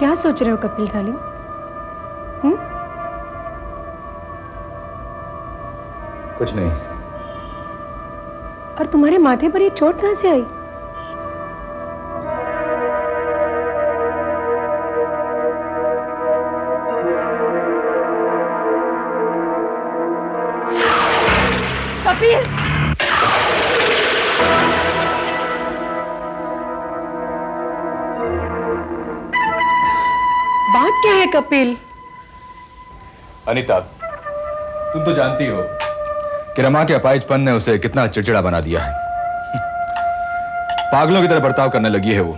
क्या सोच रहे हो कपिल डार्लिंग? कुछ नहीं। और तुम्हारे माथे पर ये चोट कहां से आई? कपिल! बात क्या है कपिल? अनीता, तुम तो जानती हो कि रमा के अपाहिजपन ने उसे कितना चिड़चिड़ा बना दिया है। पागलों की तरह बर्ताव करने लगी है वो।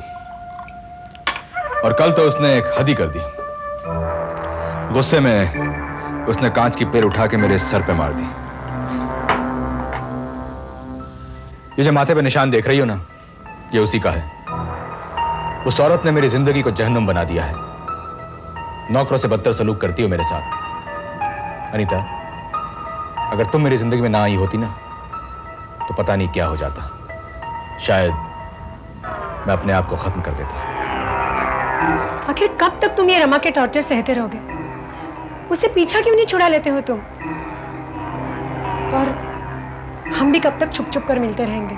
और कल तो उसने एक हद ही कर दी। गुस्से में उसने कांच की पेड़ उठा के मेरे सर पे मार दी। ये जो माथे पे निशान देख रही हो ना, ये उसी का है। उस औरत ने मेरी जिंदगी को जहन्नुम बना दिया है। नौकरों से बदतर सलूक करती हो मेरे साथ। अनीता, अगर तुम मेरी जिंदगी में ना आई होती ना, तो पता नहीं क्या हो जाता। शायद मैं अपने आप को खत्म कर देता। आखिर कब तक तुम ये रमा के टॉर्चर सहते रहोगे? उससे पीछा क्यों नहीं छुड़ा लेते हो तुम? और हम भी कब तक छुप छुप कर मिलते रहेंगे?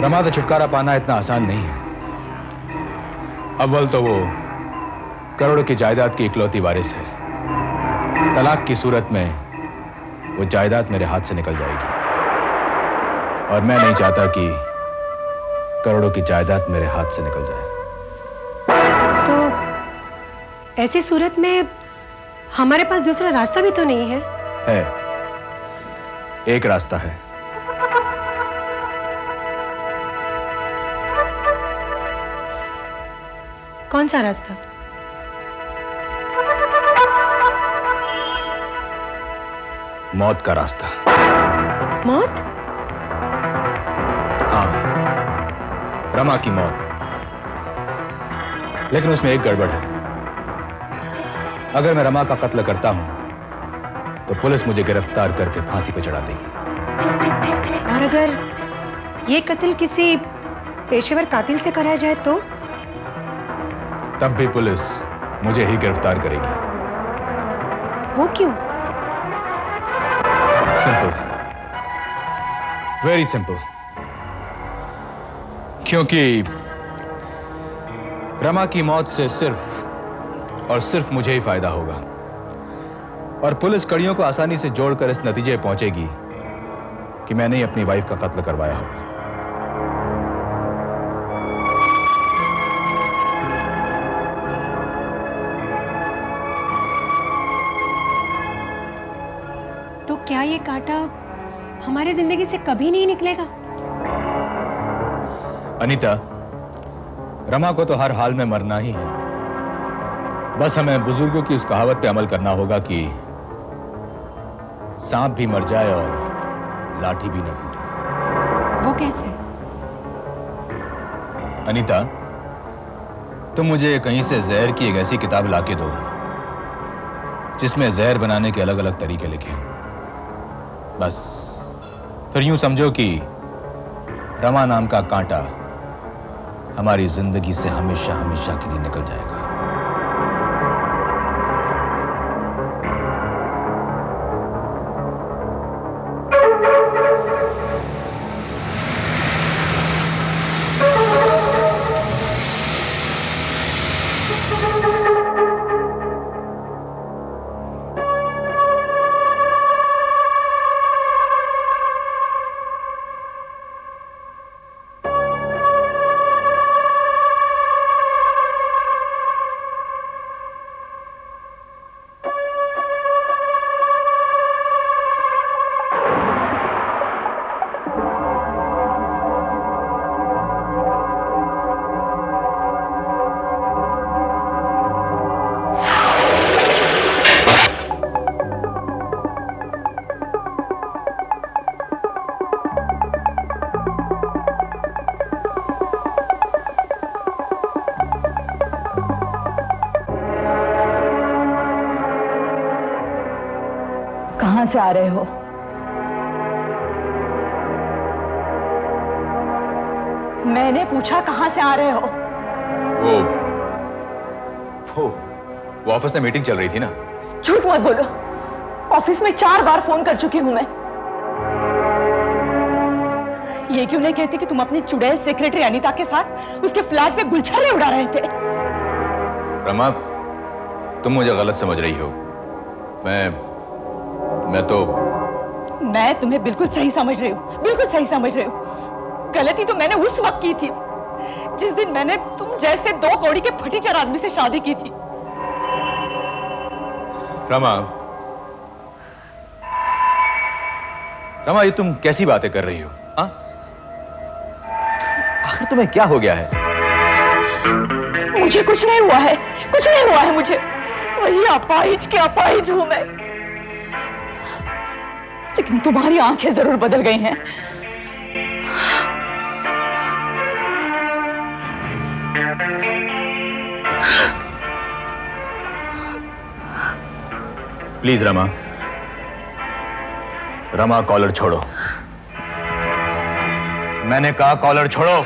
रमा से छुटकारा पाना इतना आसान नहीं है। अव्वल तो वो करोड़ों की जायदाद की इकलौती वारिस है। तलाक की सूरत में वो जायदाद मेरे हाथ से निकल जाएगी, और मैं नहीं चाहता कि करोड़ों की जायदाद मेरे हाथ से निकल जाए। तो ऐसी सूरत में हमारे पास दूसरा रास्ता भी तो नहीं है? है, एक रास्ता है। कौन सा रास्ता? मौत का रास्ता। मौत? हाँ, रमा की मौत। लेकिन उसमें एक गड़बड़ है। अगर मैं रमा का कत्ल करता हूं, तो पुलिस मुझे गिरफ्तार करके फांसी पे चढ़ा देगी। और अगर ये कत्ल किसी पेशेवर कातिल से कराया जाए तो? तब भी पुलिस मुझे ही गिरफ्तार करेगी। वो क्यों? Simple, very simple. क्योंकि रमा की मौत से सिर्फ और सिर्फ मुझे ही फायदा होगा, और पुलिस कड़ियों को आसानी से जोड़कर इस नतीजे पे पहुंचेगी कि मैंने ही अपनी वाइफ का कत्ल करवाया होगा। तो क्या ये कांटा हमारे जिंदगी से कभी नहीं निकलेगा? अनीता, रमा को तो हर हाल में मरना ही है। बस हमें बुजुर्गों की उस कहावत पे अमल करना होगा कि सांप भी मर जाए और लाठी भी न टूटे। वो कैसे? अनीता, तुम मुझे कहीं से जहर की एक ऐसी किताब लाके दो जिसमें जहर बनाने के अलग अलग तरीके लिखे हैं। बस फिर यूं समझो कि रमा नाम का कांटा हमारी जिंदगी से हमेशा हमेशा के लिए निकल जाएगा। कहां से आ रहे हो? मैंने पूछा कहां से आ रहे हो? वो ऑफिस में मीटिंग चल रही थी ना। झूठ मत बोलो, ऑफिस में 4 बार फोन कर चुकी हूं मैं। ये क्यों नहीं कहती कि तुम अपनी चुड़ैल सेक्रेटरी अनीता के साथ उसके फ्लैट पे गुलछर्रे उड़ा रहे थे? रमा, तुम मुझे गलत समझ रही हो। मैं तुम्हें बिल्कुल सही समझ रही हूँ, बिल्कुल सही समझ रही हूँ। गलती तो मैंने उस वक्त की थी जिस दिन मैंने तुम जैसे 2 कौड़ी के फटीचर आदमी से शादी की थी। रमा, ये तुम कैसी बातें कर रही हो? हाँ? आखिर तुम्हें क्या हो गया है? मुझे कुछ नहीं हुआ है, कुछ नहीं हुआ है मुझे। वही अपाहिज के अपाहिज हूं मैं। लेकिन तुम्हारी आंखें जरूर बदल गई हैं। प्लीज रमा, कॉलर छोड़ो। मैंने कहा कॉलर छोड़ो।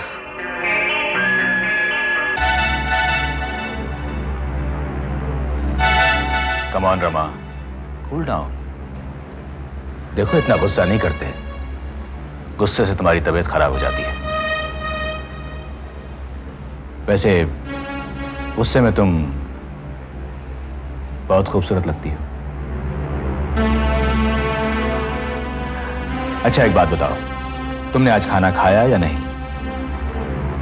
Come on Rama, cool down. देखो, इतना गुस्सा नहीं करते। गुस्से से तुम्हारी तबीयत खराब हो जाती है। वैसे गुस्से में तुम बहुत खूबसूरत लगती हो। अच्छा, एक बात बताओ, तुमने आज खाना खाया या नहीं?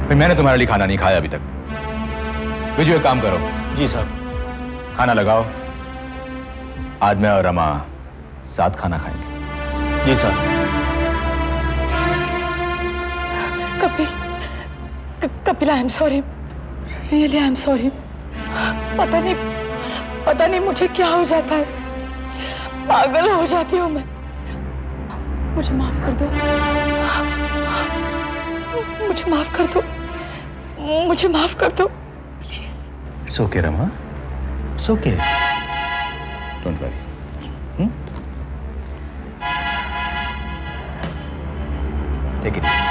भाई, मैंने तुम्हारे लिए खाना नहीं खाया अभी तक। विजू, एक काम करो। जी साहब। खाना लगाओ। आज मैं और रमा साथ खाना खाएंगे। जी साहब। Kapil, I am sorry, really I am sorry. पता नहीं मुझे क्या हो जाता है, पागल हो जाती हूँ मैं। मुझे माफ कर दो, मुझे माफ कर दो, मुझे माफ कर दो please. It's okay, Rama, it's okay. Don't worry. Take it easy.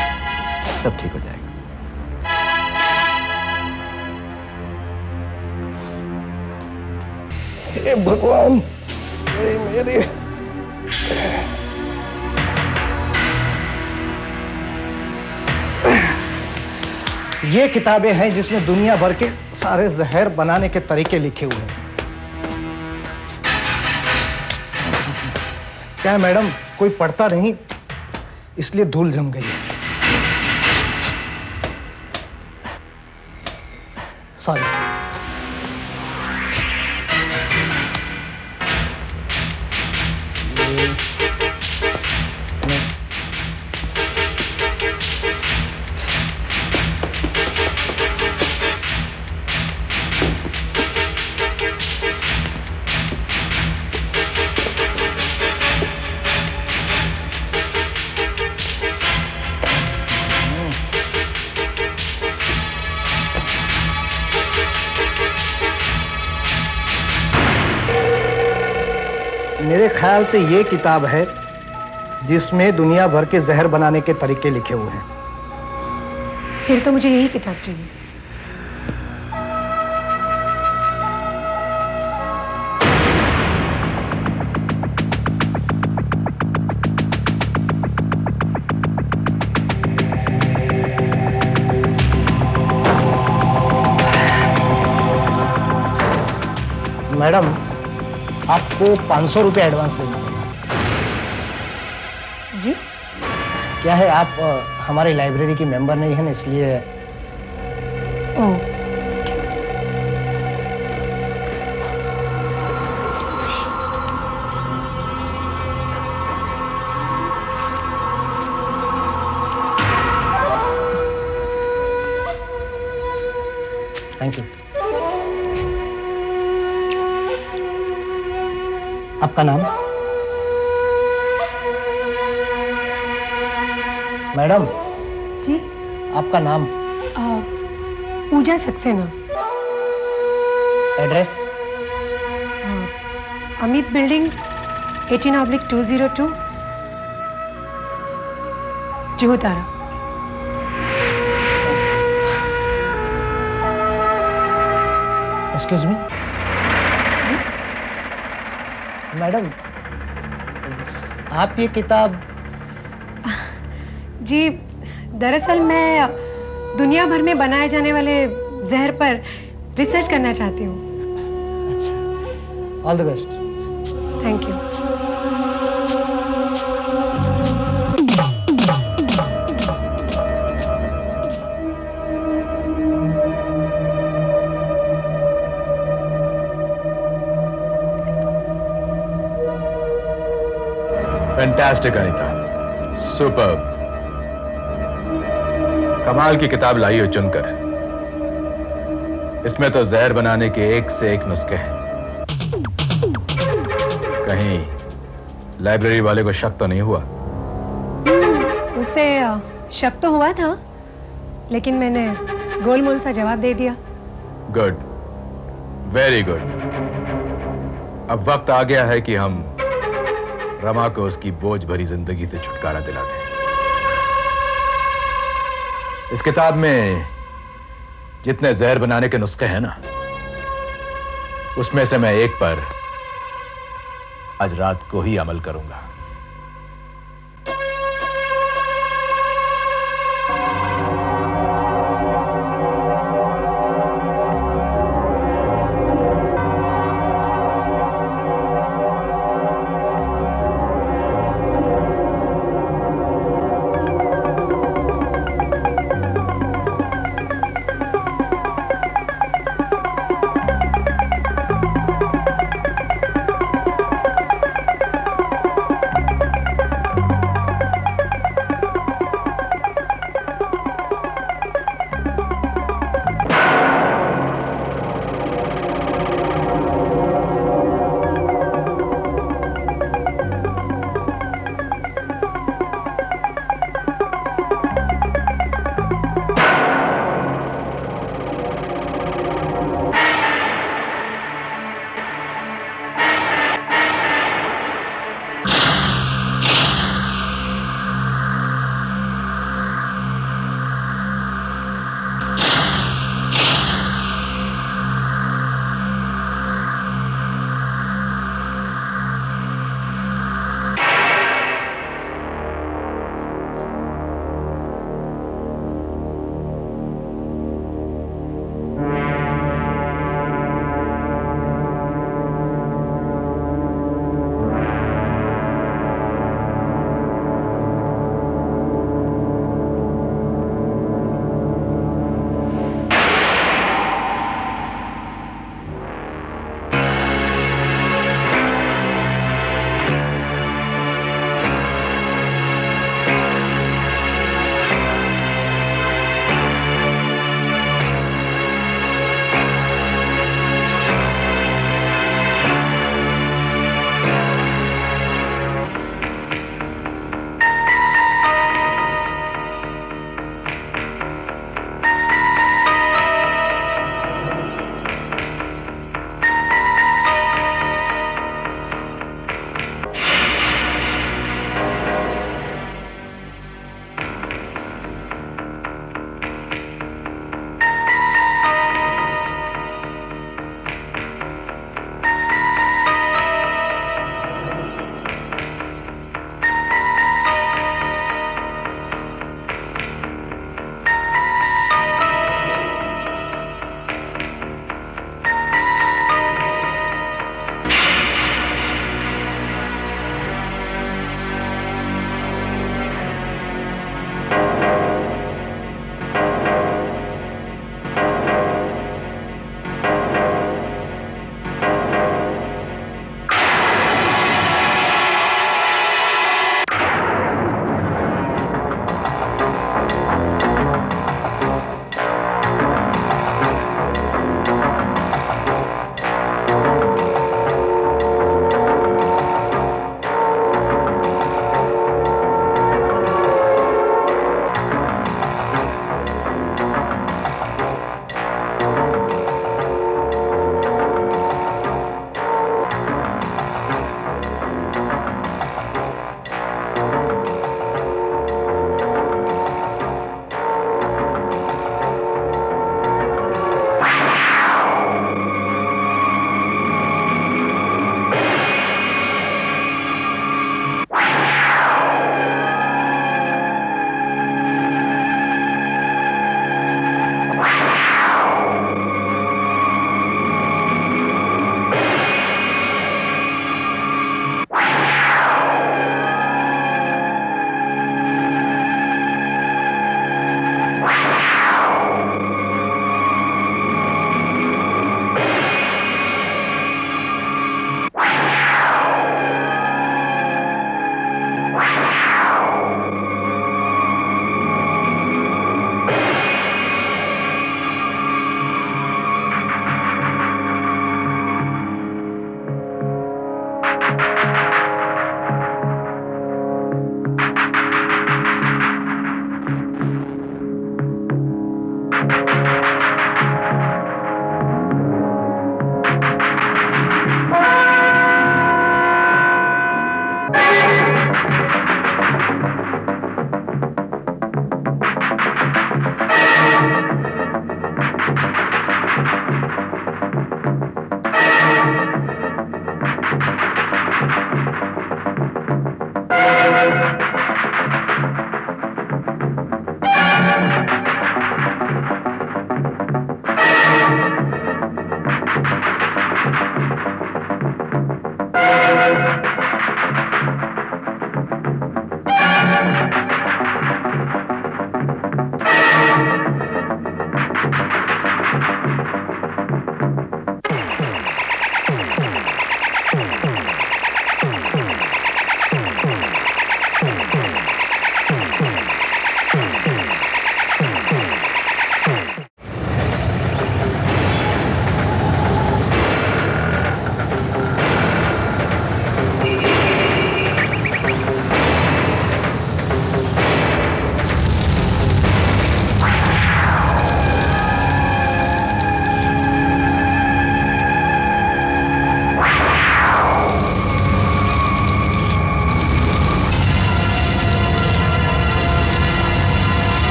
सब ठीक हो जाएगा। हे भगवान, मेरे ये किताबें हैं जिसमें दुनिया भर के सारे जहर बनाने के तरीके लिखे हुए हैं। क्या है मैडम, कोई पढ़ता नहीं इसलिए धूल जम गई है। सॉरी। मेरे ख्याल से ये किताब है जिसमें दुनिया भर के जहर बनाने के तरीके लिखे हुए हैं। फिर तो मुझे यही किताब चाहिए। मैडम, आपको 500 रुपये एडवांस देना होगा। जी? क्या है, आप हमारी लाइब्रेरी की मेंबर नहीं है ना, इसलिए। Oh, thank you. आपका नाम? मैडम जी? आपका नाम? Pooja Saksena. Address? Amit building 18/202 Juhu Tara. Excuse me. जी? मैडम, आप ये किताब? जी, दरअसल मैं दुनिया भर में बनाए जाने वाले जहर पर रिसर्च करना चाहती हूँ। अच्छा, all the best. Thank you. Fantastic Anita, superb. कमाल की किताब लाई हो चुनकर। इसमें तो जहर बनाने के एक से एक नुस्खे हैं। कहीं लाइब्रेरी वाले को शक तो नहीं हुआ? उसे शक तो हुआ था, लेकिन मैंने गोलमोल सा जवाब दे दिया। Good, very good. अब वक्त आ गया है कि हम रमा को उसकी बोझ भरी जिंदगी से छुटकारा दिला दें। इस किताब में जितने जहर बनाने के नुस्खे हैं ना, उसमें से मैं एक पर आज रात को ही अमल करूंगा।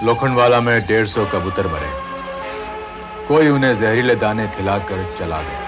लोखंडवाला में 150 कबूतर मरे, कोई उन्हें जहरीले दाने खिलाकर चला गया।